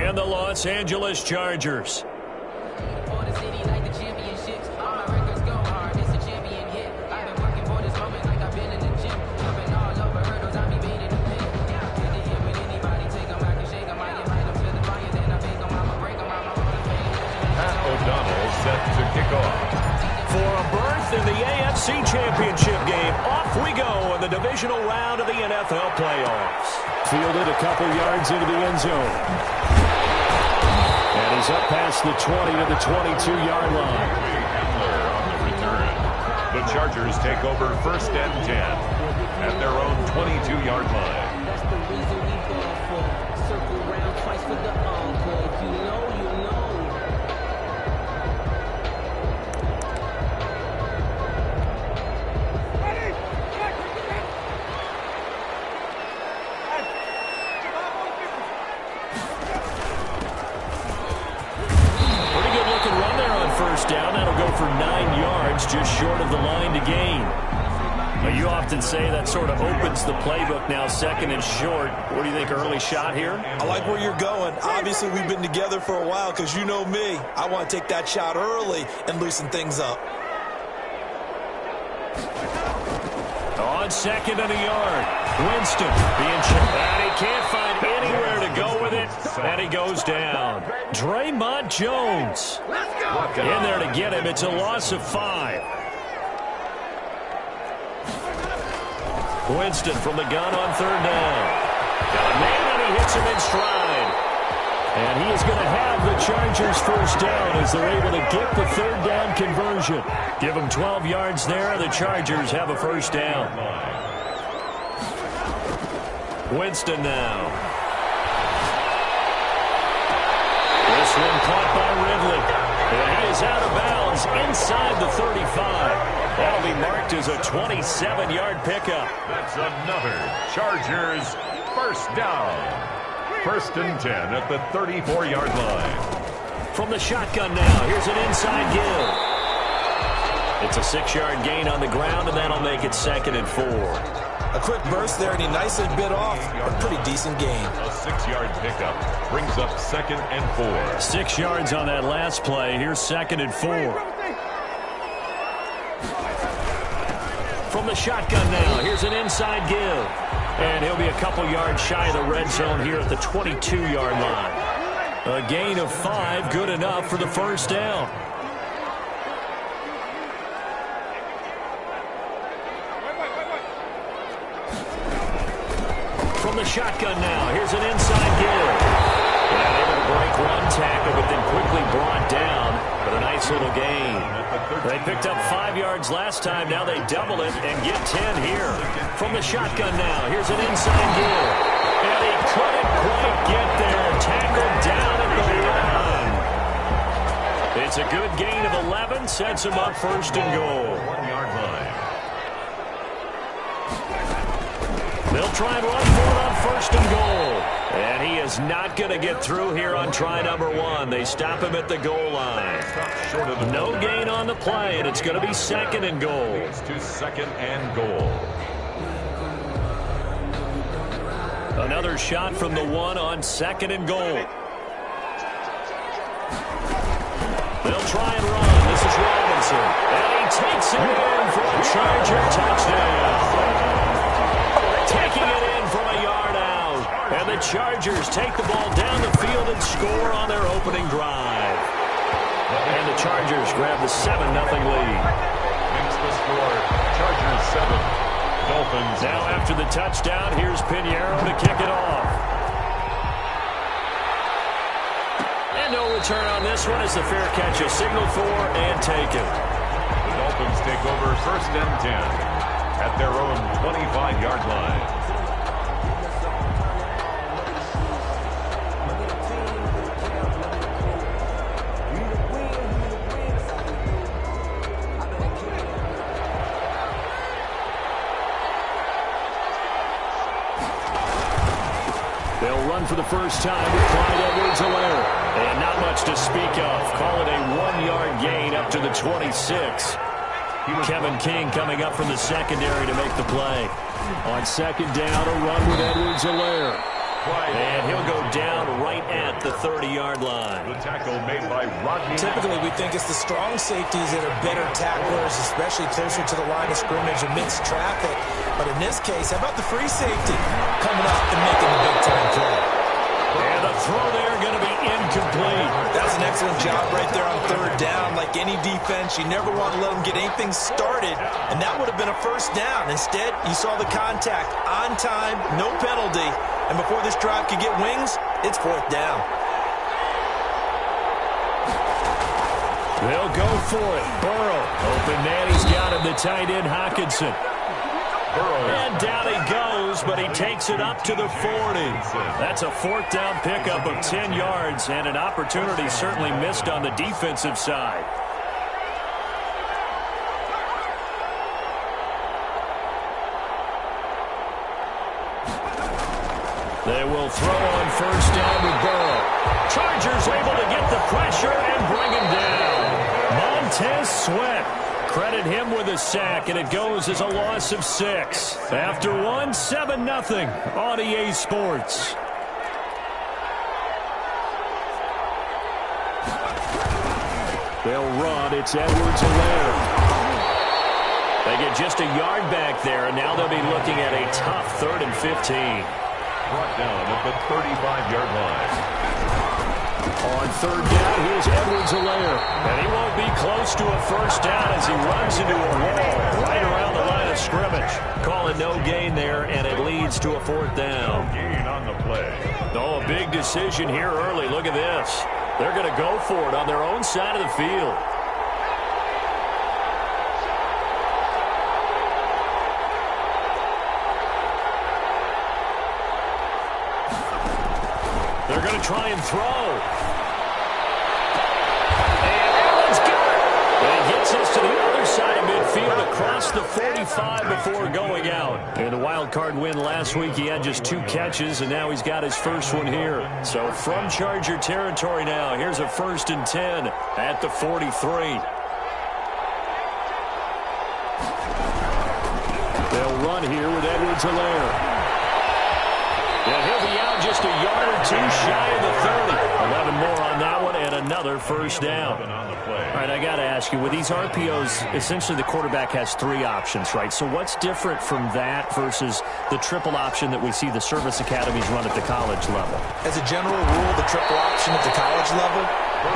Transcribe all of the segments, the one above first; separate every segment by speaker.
Speaker 1: and the Los Angeles Chargers. For a berth in the AFC Championship game, off we go in the divisional round of the NFL playoffs. Fielded a couple yards into the end zone. And he's up past the 20 to the 22-yard line.
Speaker 2: On the return, the Chargers take over 1st and 10 at their own 22-yard line.
Speaker 3: That's the reason we go for circle round twice for the encore. If you know, you know.
Speaker 1: Down. That'll go for 9 yards, just short of the line to gain. Now, you often say that sort of opens the playbook now, 2nd and short. What do you think, early shot here?
Speaker 4: I like where you're going. Obviously, we've been together for a while because you know me. I want to take that shot early and loosen things up.
Speaker 1: On 2nd and a yard, Winston being chipped out. He can't find anywhere to go with it, and he goes down. Draymond Jones in there to get him. It's a loss of 5. Winston from the gun on 3rd down. Got a man, and he hits him in stride. And he is going to have the Chargers 1st down as they're able to get the 3rd down conversion. Give them 12 yards there. The Chargers have a 1st down. Winston now. This one caught by Ridley. And he is out of bounds inside the 35. That'll be marked as a 27-yard pickup.
Speaker 2: That's another Chargers 1st down. 1st and 10 at the 34-yard line.
Speaker 1: From the shotgun now, here's an inside give. It's a 6-yard gain on the ground, and that'll make it 2nd and 4.
Speaker 4: A quick burst there, and he nicely bit off a pretty decent gain.
Speaker 2: A 6-yard pickup brings up 2nd and 4.
Speaker 1: 6 yards on that last play. Here's 2nd and 4. From the shotgun now, here's an inside give. And he'll be a couple yards shy of the red zone here at the 22-yard line. A gain of 5, good enough for the 1st down. From the shotgun now, here's an inside give. And able to break one tackle, but then quickly brought down. But a nice little gain. They picked up 5 yards last time. Now they double it and get 10 here. From the shotgun now, here's an inside give. And he couldn't quite get there. Tackled down at the line. It's a good gain of 11. Sets him up 1st and goal.
Speaker 2: 1-yard line.
Speaker 1: They'll try and run for it on 1st and goal. And he is not going to get through here on try number 1. They stop him at the goal line. No gain on the play, and it's going to be 2nd and goal.
Speaker 2: It's to 2nd and goal.
Speaker 1: Another shot from the 1 on 2nd and goal. They'll try and run. This is Robinson. And he takes it in for a Charger touchdown. Taking it in from a yard out. And the Chargers take the ball down the field and score on their opening drive. And the Chargers grab the 7-0 lead.
Speaker 2: Makes the score Chargers 7. Dolphins.
Speaker 1: Now after the touchdown, here's Pinheiro to kick it off. And no return on this one as the fair catch is signaled for and taken.
Speaker 2: The Dolphins take over 1st and 10. At their own 25-yard line.
Speaker 1: They'll run for the first time with Clyde Edwards-Helaire. And not much to speak of. Call it a 1-yard gain up to the 26. Kevin King coming up from the secondary to make the play. On 2nd down, a run with Edwards-Helaire. And he'll go down right at the 30-yard line.
Speaker 2: The tackle made by Rodney.
Speaker 4: Typically, we think it's the strong safeties that are better tacklers, especially closer to the line of scrimmage amidst traffic. But in this case, how about the free safety coming up and making the big-time play?
Speaker 1: And the throw there going to be incomplete.
Speaker 4: That's an excellent job right there on third down. Like any defense, you never want to let them get anything started, and that would have been a first down. Instead, you saw the contact on time, no penalty, and before this drive could get wings, it's fourth down.
Speaker 1: They'll go for it. Burrow. Open man, he's got him, the tight end, Hockenson. And down he goes, but he takes it up to the 40. That's a fourth down pickup of 10 yards, and an opportunity certainly missed on the defensive side. They will throw on first down to Burrow. Chargers able to get the pressure and bring him down. Montez Sweat. Credit him with a sack, and it goes as a loss of 6. After one, 7-0 on EA Sports. They'll run. It's Edwards-Helaire. They get just a yard back there, and now they'll be looking at a tough 3rd and 15.
Speaker 2: Brought down at the 35-yard line.
Speaker 1: On third down, here's Edwards-Helaire. And he won't be close to a first down as he runs into a wall right around the line of scrimmage. Call it no gain there, and it leads to a fourth down.
Speaker 2: No gain on the play.
Speaker 1: Oh, a big decision here early. Look at this. They're going to go for it on their own side of the field. They're going to try and throw. And Allen's got it. And he gets us to the other side of midfield across the 45 before going out. In the wild card win last week, he had just 2 catches, and now he's got his first one here. So from Charger territory now, here's a 1st and 10 at the 43. They'll run here with Edwards-Helaire. And he'll be out just a yard or 2 shy of the 30. 11 more on that one, and another first down. All right, I got to ask you, with these RPOs, essentially the quarterback has 3 options, right? So what's different from that versus the triple option that we see the service academies run at the college level?
Speaker 4: As a general rule, the triple option at the college level,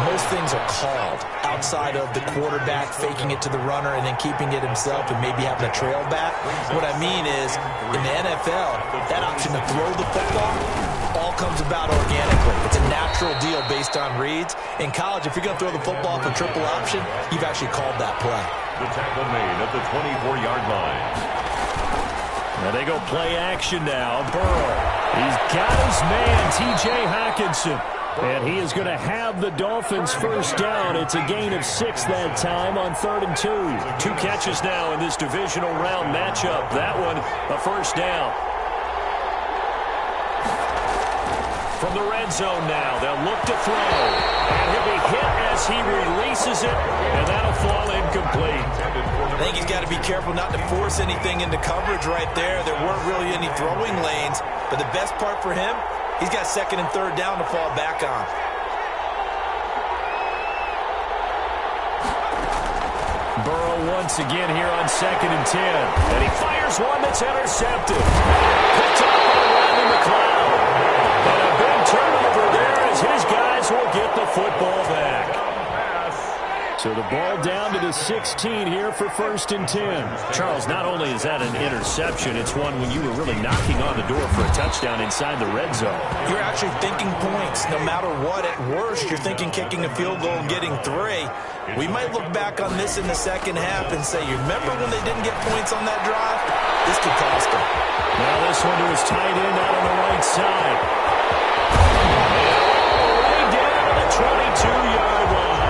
Speaker 4: most things are called outside of the quarterback faking it to the runner and then keeping it himself and maybe having a trail back. What I mean is, in the NFL, that option to throw the football all comes about organically. It's a natural deal based on reads. In college, if you're going to throw the football for triple option, you've actually called that play.
Speaker 2: The tackle made at the 24-yard line.
Speaker 1: Now they go play action now. Burrow. He's got his man, T.J. Hockenson. And he is going to have the Dolphins first down. It's a gain of 6 that time on 3rd and 2. 2 catches now in this divisional round matchup. That one, a first down. From the red zone now, they'll look to throw. And he'll be hit as he releases it, and that'll fall incomplete.
Speaker 4: I think he's got to be careful not to force anything into coverage right there. There weren't really any throwing lanes, but the best part for him, he's got 2nd and 3rd down to fall back on.
Speaker 1: Burrow once again here on 2nd and 10. And he fires one that's intercepted. Picked up by Rodney McLeod. And a big turnover there as his guys will get the football back. So the ball down to the 16 here for 1st and 10. Charles, not only is that an interception, it's one when you were really knocking on the door for a touchdown inside the red zone.
Speaker 4: You're actually thinking points. No matter what, at worst, you're thinking kicking a field goal and getting 3. We might look back on this in the second half and say, you remember when they didn't get points on that drive? This could cost them.
Speaker 1: Now this one to his tight end out on the right side. All the way down to the 22-yard line.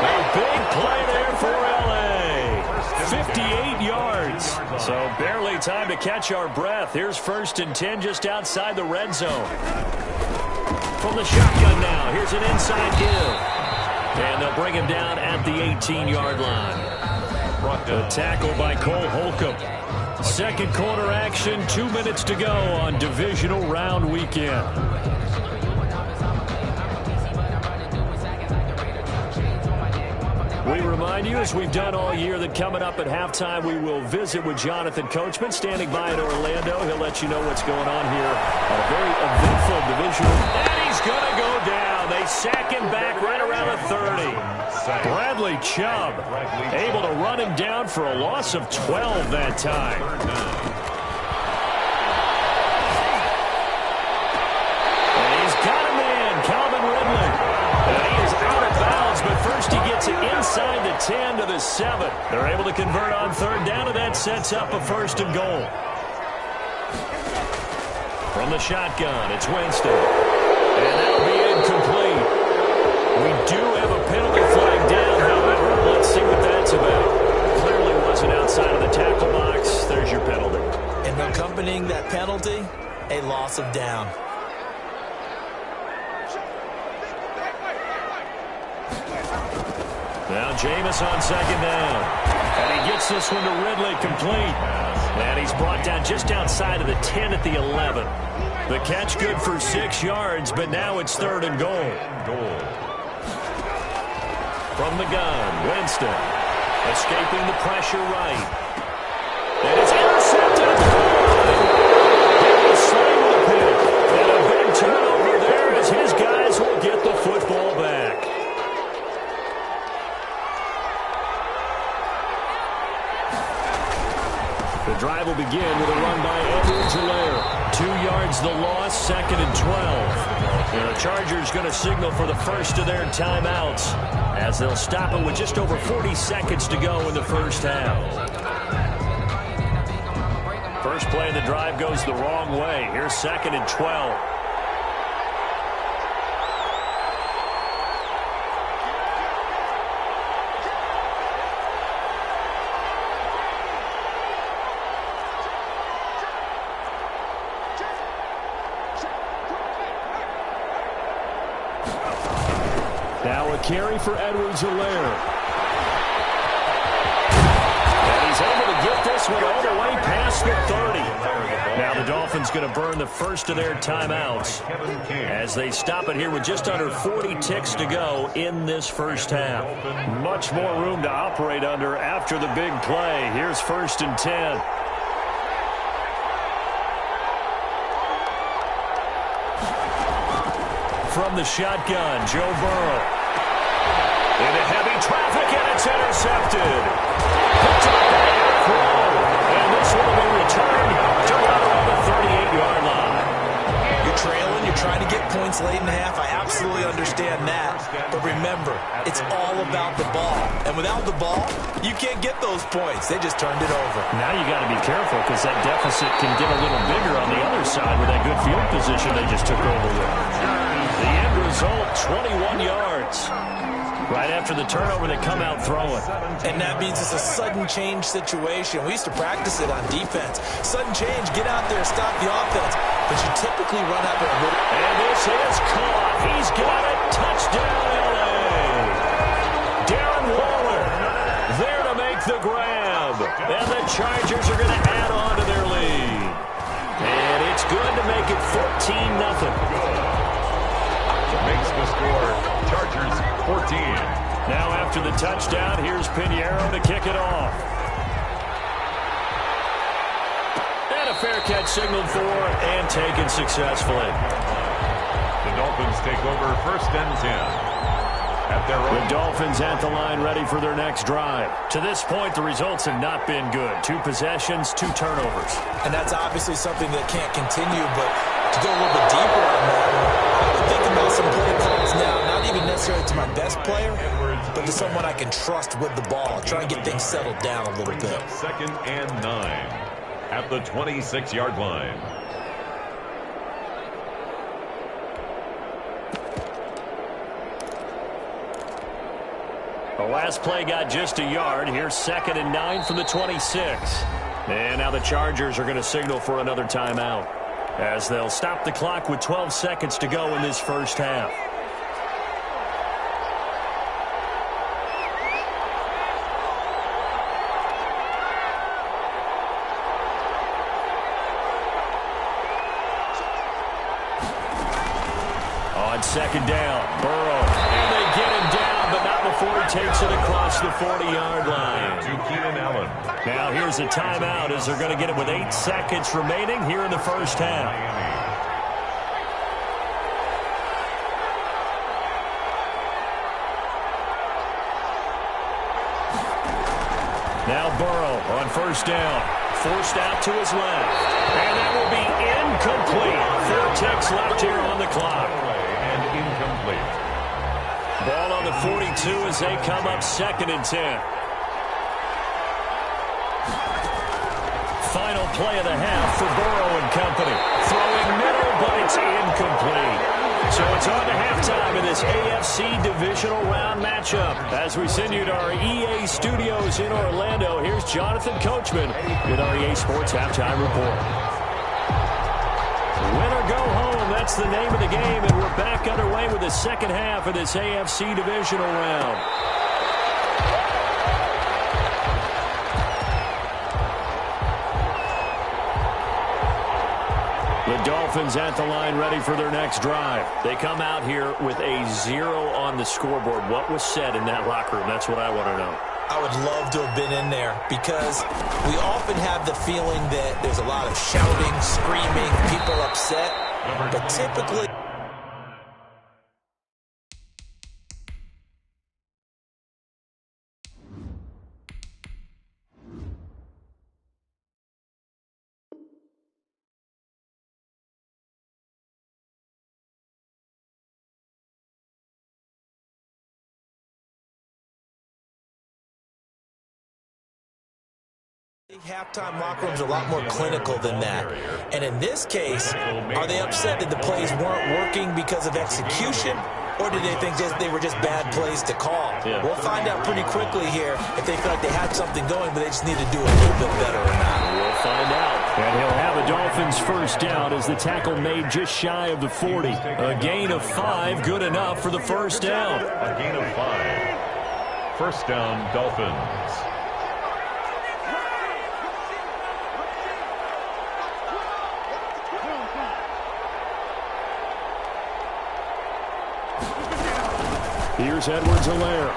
Speaker 1: A big play there for L.A. 58 yards. So barely time to catch our breath. Here's 1st and 10 just outside the red zone. From the shotgun now, here's an inside give. And they'll bring him down at the 18-yard line. A tackle by Cole Holcomb. Second quarter action, 2 minutes to go on divisional round weekend. We remind you, as we've done all year, that coming up at halftime, we will visit with Jonathan Coachman, standing by in Orlando. He'll let you know what's going on here on a very eventful divisional. And he's going to go down. They sack him back right around the 30. Bradley Chubb able to run him down for a loss of 12 that time. And he's got a man, Calvin Ridley. And he is out of bounds, but first he gets it inside the 10 to the 7. They're able to convert on third down, and that sets up a first and goal. From the shotgun, it's Winston. And that'll be incomplete. We do have a penalty flag down, however. Let's see what that's about. Clearly wasn't outside of the tackle box. There's your penalty.
Speaker 4: And accompanying that penalty, a loss of down.
Speaker 1: Now Jameis on second down. And he gets this one to Ridley complete. And he's brought down just outside of the 10 at the 11. The catch good for 6 yards, but now it's third and goal. From the gun, Winston. Escaping the pressure right. And it's intercepted at the goal. He was slain with a pick. And a big turnover there as his guys will get the football back. The drive will begin with a run by Edwards-Helaire. 2 yards the loss, second and 12. The Chargers going to signal for the first of their timeouts as they'll stop it with just over 40 seconds to go in the first half. First play of the drive goes the wrong way. Here's second and 12. Now a carry for Edwards-Helaire. And he's able to get this one all the way past the 30. Now the Dolphins going to burn the first of their timeouts as they stop it here with just under 40 ticks to go in this first half. Much more room to operate under after the big play. Here's first and 10. From the shotgun, Joe Burrow. Into heavy traffic, and it's intercepted. Picked up by Eric Rowe. And this one will be returned to right around the 38-yard line.
Speaker 4: You're trailing, you're trying to get points late in the half. I absolutely understand that. But remember, it's all about the ball. And without the ball, you can't get those points. They just turned it over.
Speaker 1: Now you got to be careful because that deficit can get a little bigger on the other side with that good field position they just took over with. The end result, 21 yards. Right after the turnover, they come out throwing.
Speaker 4: And that means it's a sudden change situation. We used to practice it on defense. Sudden change, get out there, stop the offense. But you typically run out there a little.
Speaker 1: And this is caught. He's got it. Touchdown, L.A. Darren Waller there to make the grab. And the Chargers are going to add on to their lead. And it's good to make it 14-0.
Speaker 2: Makes the score Chargers 14.
Speaker 1: Now after the touchdown, here's Pinheiro to kick it off. And a fair catch signaled for and taken successfully.
Speaker 2: The Dolphins take over first and 10.
Speaker 1: The Dolphins at the line ready for their next drive. To this point, the results have not been good. 2 possessions, 2 turnovers.
Speaker 4: And that's obviously something that can't continue, but to go a little bit deeper on that, I would think about some play calls now, not even necessarily to my best player, but to someone I can trust with the ball. Try and get things settled down a little bit.
Speaker 2: Second and 9 at the 26-yard line.
Speaker 1: The last play got just a yard. Here's second and 9 from the 26. And now the Chargers are going to signal for another timeout as they'll stop the clock with 12 seconds to go in this first half. On second down, Burrow. And they get him down, but not before he takes it across the 40-yard line.
Speaker 2: To Keenan Allen.
Speaker 1: Now here's a timeout as they're going to get it with 8 seconds remaining here in the first half. Now Burrow on first down. Forced out to his left. And that will be incomplete. 4 ticks left here on the clock.
Speaker 2: And incomplete.
Speaker 1: Ball on the 42 as they come up 2nd and 10. Final play of the half for Burrow and company. Throwing middle, but it's incomplete. So it's on to halftime in this AFC divisional round matchup. As we send you to our EA studios in Orlando, here's Jonathan Coachman with our EA Sports Halftime Report. Win or go home, that's the name of the game, and we're back underway with the second half of this AFC divisional round. The Dolphins at the line ready for their next drive. They come out here with a 0 on the scoreboard. What was said in that locker room? That's what I want to know.
Speaker 4: I would love to have been in there because we often have the feeling that there's a lot of shouting, screaming, people upset, but typically... Halftime locker rooms are a lot more clinical than that. And in this case, are they upset that the plays weren't working because of execution? Or did they think they were just bad plays to call? Yeah. We'll find out pretty quickly here if they feel like they had something going, but they just need to do it a little bit better or not.
Speaker 1: We'll find out. And he'll have a Dolphins first down as the tackle made just shy of the 40. A gain of 5, good enough for the first down.
Speaker 2: A gain of 5. First down, Dolphins.
Speaker 1: Here's Edwards-Helaire.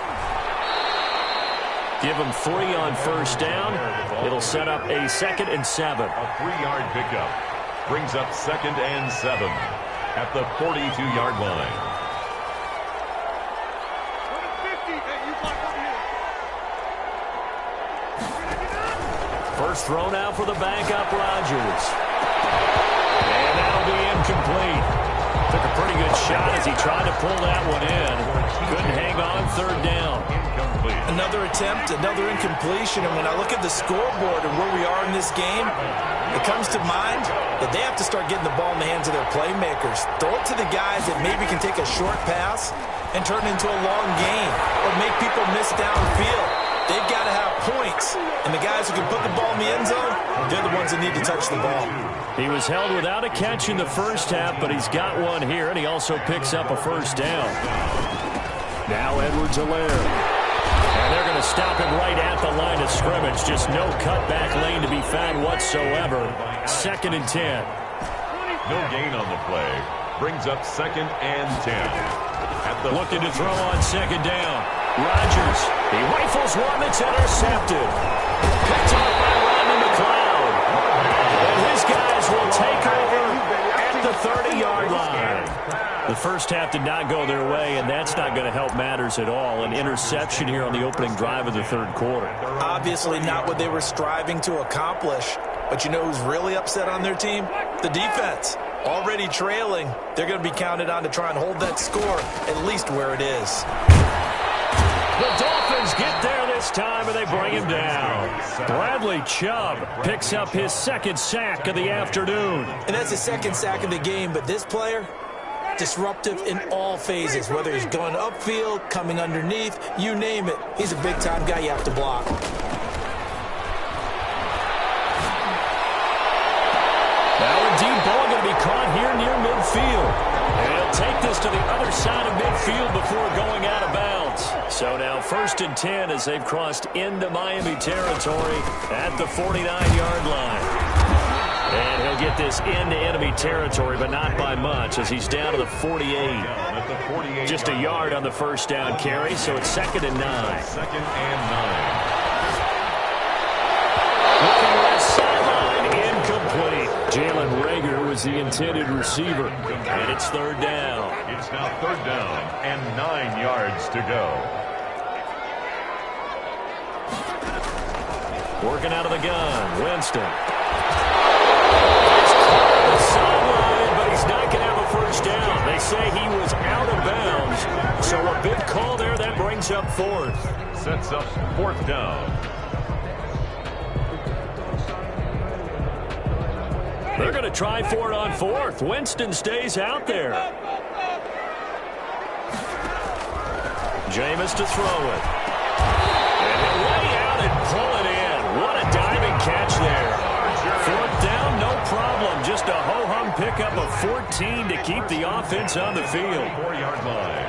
Speaker 1: Give him 3 on first down. It'll set up a 2nd and 7.
Speaker 2: A 3-yard pickup brings up 2nd and 7 at the 42-yard line.
Speaker 1: First throw now for the backup, Rodgers. And that'll be incomplete. Took a pretty good shot as he tried to pull that one in. Couldn't hang on, 3rd down.
Speaker 2: Incomplete.
Speaker 4: Another attempt, another incompletion. And when I look at the scoreboard and where we are in this game, it comes to mind that they have to start getting the ball in the hands of their playmakers. Throw it to the guys that maybe can take a short pass and turn it into a long gain or make people miss downfield. They've got to have points. And the guys who can put the ball in the end zone, they're the ones that need to touch the ball.
Speaker 1: He was held without a catch in the first half, but he's got one here, and he also picks up a first down. Now Edwards-Helaire. And they're going to stop him right at the line of scrimmage. Just no cutback lane to be found whatsoever. 2nd and 10.
Speaker 2: No gain on the play. Brings up 2nd and 10.
Speaker 1: Looking to throw on 2nd down. Rodgers. He rifles one that's intercepted. Picked up by Rodney McLeod. And his guys will take over at the 30-yard line. The first half did not go their way, and that's not going to help matters at all. An interception here on the opening drive of the 3rd quarter.
Speaker 4: Obviously not what they were striving to accomplish. But you know who's really upset on their team? The defense. Already trailing. They're going to be counted on to try and hold that score at least where it is.
Speaker 1: The Dolphins get there this time, and they bring him down. Bradley Chubb picks up his 2nd sack of the afternoon.
Speaker 4: And that's his 2nd sack of the game, but this player, disruptive in all phases, whether he's going upfield, coming underneath, you name it. He's a big-time guy you have to block.
Speaker 1: Now a deep ball going to be caught here near midfield. And he'll take this to the other side of midfield before going out of bounds. So now 1st and 10 as they've crossed into Miami territory at the 49-yard line. And he'll get this into enemy territory, but not by much, as he's down to the 48. Just a yard on the first down carry, so it's 2nd and 9.
Speaker 2: 2nd and 9.
Speaker 1: Looking left sideline, incomplete. Jalen Reagor was the intended receiver, and it's 3rd down.
Speaker 2: It's now 3rd down and 9 yards to go.
Speaker 1: Working out of the gun, Winston. It's caught on the sideline, but he's not going to have a first down. They say he was out of bounds, so a big call there. That brings up 4th.
Speaker 2: Sets up 4th down.
Speaker 1: They're going to try for it on 4th. Winston stays out there. Jameis to throw it. And he'll lay out and pull it in. What a diving catch there. 4th down, no problem. Just a ho-hum pickup of 14 to keep the offense on the field.
Speaker 2: 4-yard line.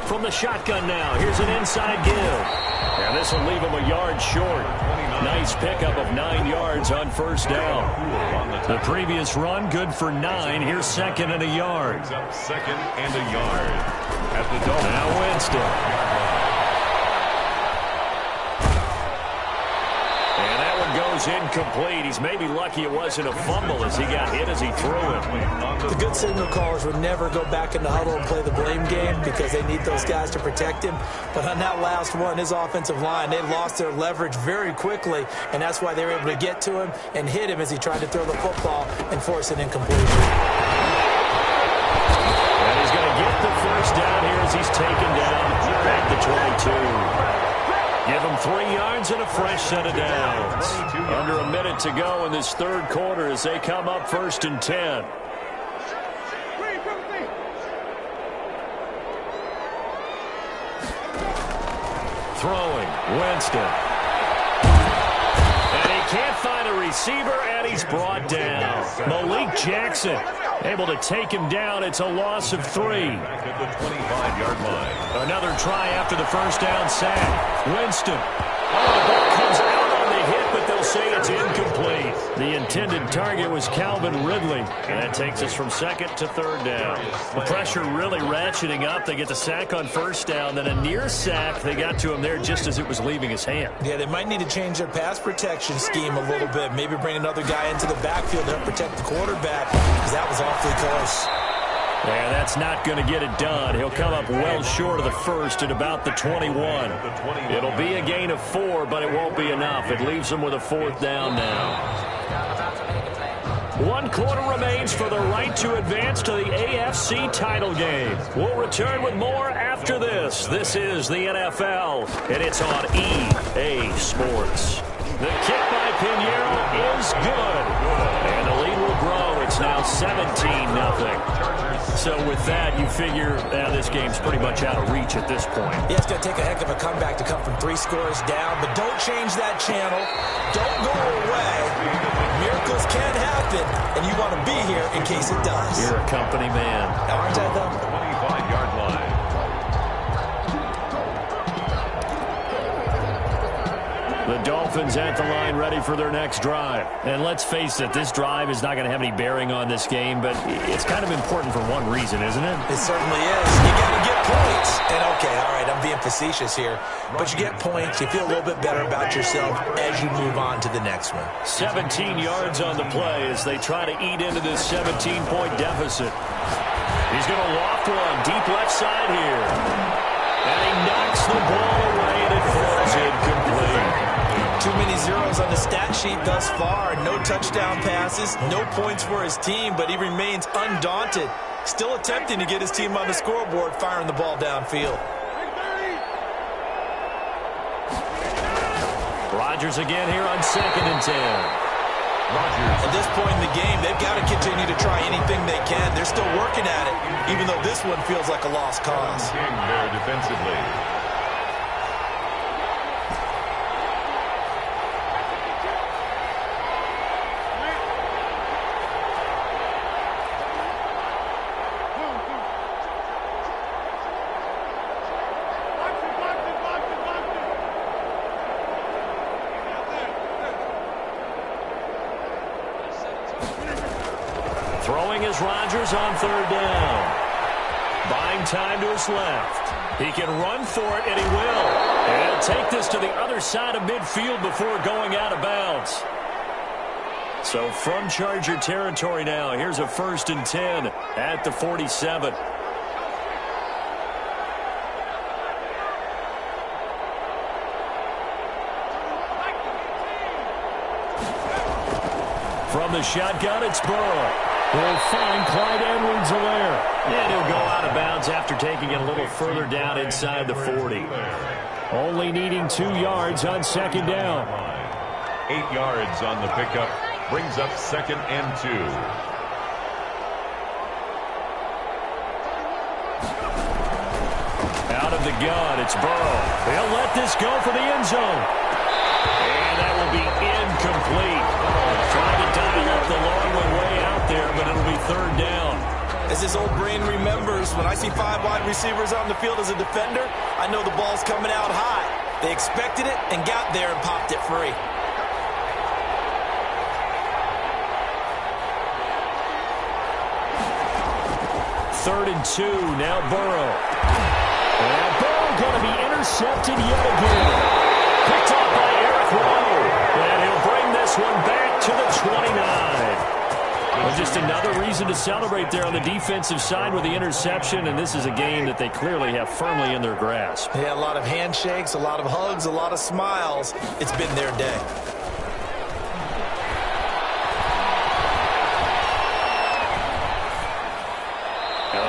Speaker 1: From the shotgun now, here's an inside give. And this will leave him a yard short. Nice pickup of 9 yards on first down. The previous run, good for 9. Here's 2nd and a yard.
Speaker 2: Up 2nd and a yard. At the Dolphins.
Speaker 1: Now Winston. And that one goes incomplete. He's maybe lucky it wasn't a fumble as he got hit as he threw it.
Speaker 4: The good signal callers would never go back in the huddle and play the blame game because they need those guys to protect him. But on that last one, his offensive line, they lost their leverage very quickly, and that's why they were able to get to him and hit him as he tried to throw the football and force an incompletion.
Speaker 1: And he's going to get the first down here as he's taken down at the 22. Give him 3 yards and a fresh set of downs. Under a minute to go in this 3rd quarter as they come up 1st and 10. Throwing, Winston. And he can't find a receiver, and he's brought down. Malik Jackson able to take him down. It's a loss of 3.
Speaker 2: Back at the 25-yard line.
Speaker 1: Another try after the first down sack. Winston. Oh, the ball comes out on the hit, but they'll say it's incomplete. The intended target was Calvin Ridley. And that takes us from 2nd to 3rd down. The pressure really ratcheting up. They get the sack on first down, then a near sack. They got to him there just as it was leaving his hand.
Speaker 4: Yeah, they might need to change their pass protection scheme a little bit. Maybe bring another guy into the backfield to help protect the quarterback because that was awfully close.
Speaker 1: Yeah, that's not going to get it done. He'll come up well short of the first at about the 21. It'll be a gain of 4, but it won't be enough. It leaves them with a 4th down now. 1 quarter remains for the right to advance to the AFC title game. We'll return with more after this. This is the NFL, and it's on EA Sports. The kick by Pinheiro is good, and the lead will grow. It's now 17-0. So with that, you figure this game's pretty much out of reach at this point.
Speaker 4: Yeah, it's going to take a heck of a comeback to come from 3 scores down, but don't change that channel. Don't go away. Miracles can happen, and you want to be here in case it does.
Speaker 1: You're a company man.
Speaker 4: Aren't I, though?
Speaker 2: 25-yard line.
Speaker 1: The Dolphins at the line ready for their next drive. And let's face it, this drive is not going to have any bearing on this game, but it's kind of important for one reason, isn't it?
Speaker 4: It certainly is. You got to get points. And okay, all right, I'm being facetious here, but you get points, you feel a little bit better about yourself as you move on to the next one.
Speaker 1: 17 yards on the play as they try to eat into this 17-point deficit. He's going to loft one deep left side here. And he knocks the ball away and it falls incomplete.
Speaker 4: Too many zeros on the stat sheet thus far. No touchdown passes, no points for his team, but he remains undaunted. Still attempting to get his team on the scoreboard, firing the ball downfield.
Speaker 1: Rodgers again here on 2nd and 10.
Speaker 4: At this point in the game, they've got to continue to try anything they can. They're still working at it, even though this one feels like a lost cause.
Speaker 2: There defensively.
Speaker 1: is Rodgers on third down. Buying time to his left. He can run for it, and he will. And he'll take this to the other side of midfield before going out of bounds. So from Charger territory now, here's a 1st and 10 at the 47. From the shotgun, it's Burrow. Will find Clyde Edwards-Helaire. And he'll go out of bounds after taking it a little further down inside the 40. Only needing 2 yards on 2nd down.
Speaker 2: 8 yards on the pickup. Brings up 2nd and 2.
Speaker 1: Out of the gun, it's Burrow. He'll let this go for the end zone. And that will be incomplete. Trying to dial up the long one way out there, but it'll be 3rd down.
Speaker 4: As his old brain remembers, when I see 5 wide receivers on the field as a defender, I know the ball's coming out high. They expected it and got there and popped it free.
Speaker 1: Third and 2, now Burrow. And Burrow going to be intercepted yet again. Picked up by Eric Rowe. And he'll bring this one back to the 29. Well, just another reason to celebrate there on the defensive side with the interception, and this is a game that they clearly have firmly in their grasp.
Speaker 4: Yeah, a lot of handshakes, a lot of hugs, a lot of smiles. It's been their day.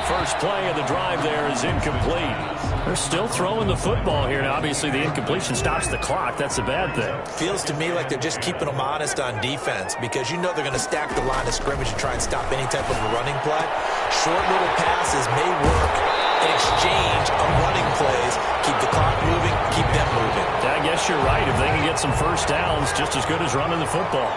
Speaker 1: First play of the drive there is incomplete. They're still throwing the football here. Now, obviously, the incompletion stops the clock. That's a bad thing.
Speaker 4: Feels to me like they're just keeping them honest on defense because you know they're going to stack the line of scrimmage and try and stop any type of a running play. Short little passes may work in exchange of running plays. Keep the clock moving, keep them moving.
Speaker 1: I guess you're right. If they can get some first downs, just as good as running the football.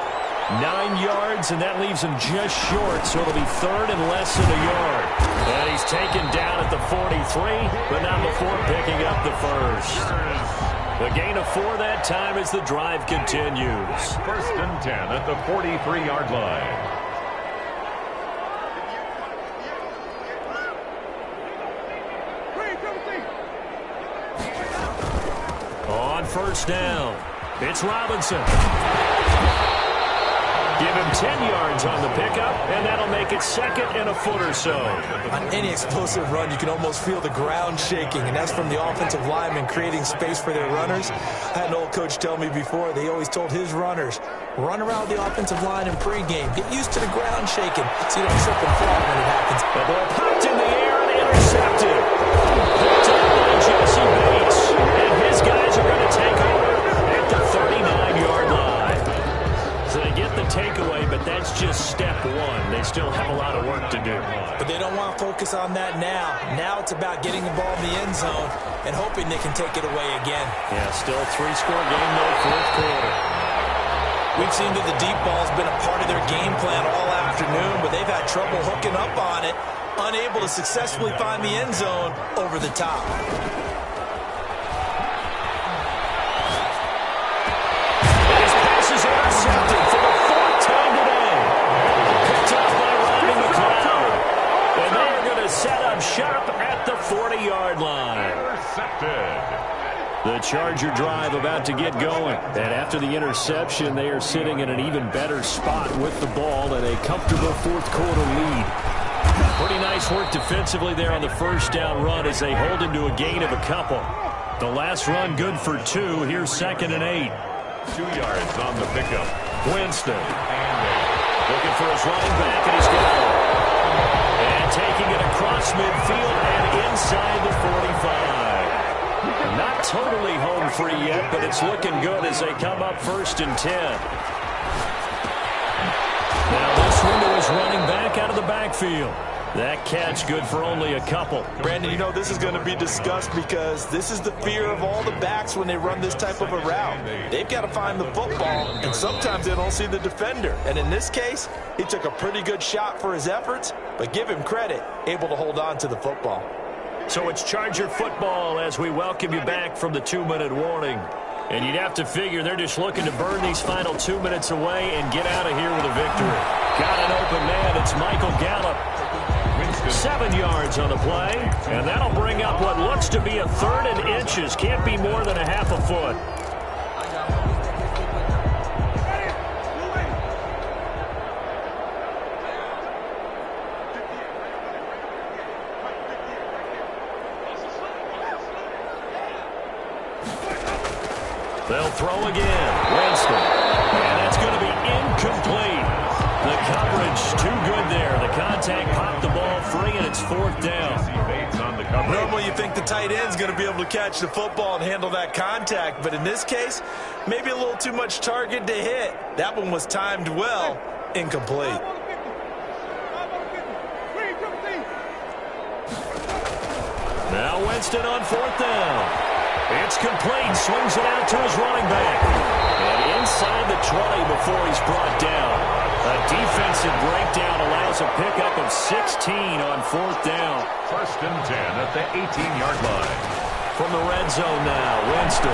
Speaker 1: 9 yards, and that leaves him just short, so it'll be 3rd and less than a yard. And he's taken down at the 43, but not before picking up the first. The gain of 4 that time as the drive continues.
Speaker 2: 1st and 10 at the 43-yard line.
Speaker 1: On 1st down, it's Robinson. Give him 10 yards on the pickup, and that'll make it 2nd and a foot or so.
Speaker 4: On any explosive run, you can almost feel the ground shaking, and that's from the offensive linemen creating space for their runners. I had an old coach tell me before, they always told his runners, run around the offensive line in pregame. Get used to the ground shaking so you don't trip and fall when it happens.
Speaker 1: The ball popped in the air and intercepted. Picked up by Jesse Bates, and his guys are going to take over at the 39-yard line. So they get the takeaway, but that's just step 1. They still have a lot of work to do.
Speaker 4: But they don't want to focus on that now. Now it's about getting the ball in the end zone and hoping they can take it away again.
Speaker 1: Yeah, still 3-score game, though, 4th quarter.
Speaker 4: We've seen that the deep ball's been a part of their game plan all afternoon, but they've had trouble hooking up on it, unable to successfully find the end zone over the top.
Speaker 1: Intercepted for the 4th time today. Picked up by Rodney McLeod. And they are going to set up shop at the 40-yard line.
Speaker 2: Intercepted.
Speaker 1: The Charger drive about to get going. And after the interception, they are sitting in an even better spot with the ball and a comfortable 4th quarter lead. Pretty nice work defensively there on the 1st down run as they hold him to a gain of a couple. The last run good for 2. Here's 2nd and 8.
Speaker 2: 2 yards on the pickup.
Speaker 1: Winston looking for his running back, and he's got it. And taking it across midfield and inside the 45. Not totally home free yet, but it's looking good as they come up 1st and 10. Now this one to his running back out of the backfield. That catch good for only a couple.
Speaker 4: Brandon, you know this is going to be discussed because this is the fear of all the backs when they run this type of a route. They've got to find the football, and sometimes they don't see the defender. And in this case, he took a pretty good shot for his efforts, but give him credit, able to hold on to the football.
Speaker 1: So it's Charger football as we welcome you back from the 2-minute warning. And you'd have to figure they're just looking to burn these final 2 minutes away and get out of here with a victory. Got an open man. It's Michael Gallup. 7 yards on the play. And that'll bring up what looks to be a 3rd and inches. Can't be more than a half a foot. They'll throw again. Winston. And that's going to be incomplete. The coverage too good there. The contact popped the ball free, and it's 4th down.
Speaker 4: Normally you think the tight end's going to be able to catch the football and handle that contact, but in this case, maybe a little too much target to hit. That one was timed well. Incomplete.
Speaker 1: Now Winston on 4th down. It's complete. Swings it out to his running back. And inside the 20 before he's brought down. A defensive breakdown allows a pickup of 16 on 4th down.
Speaker 2: 1st and 10 at the 18-yard line.
Speaker 1: From the red zone now, Winston.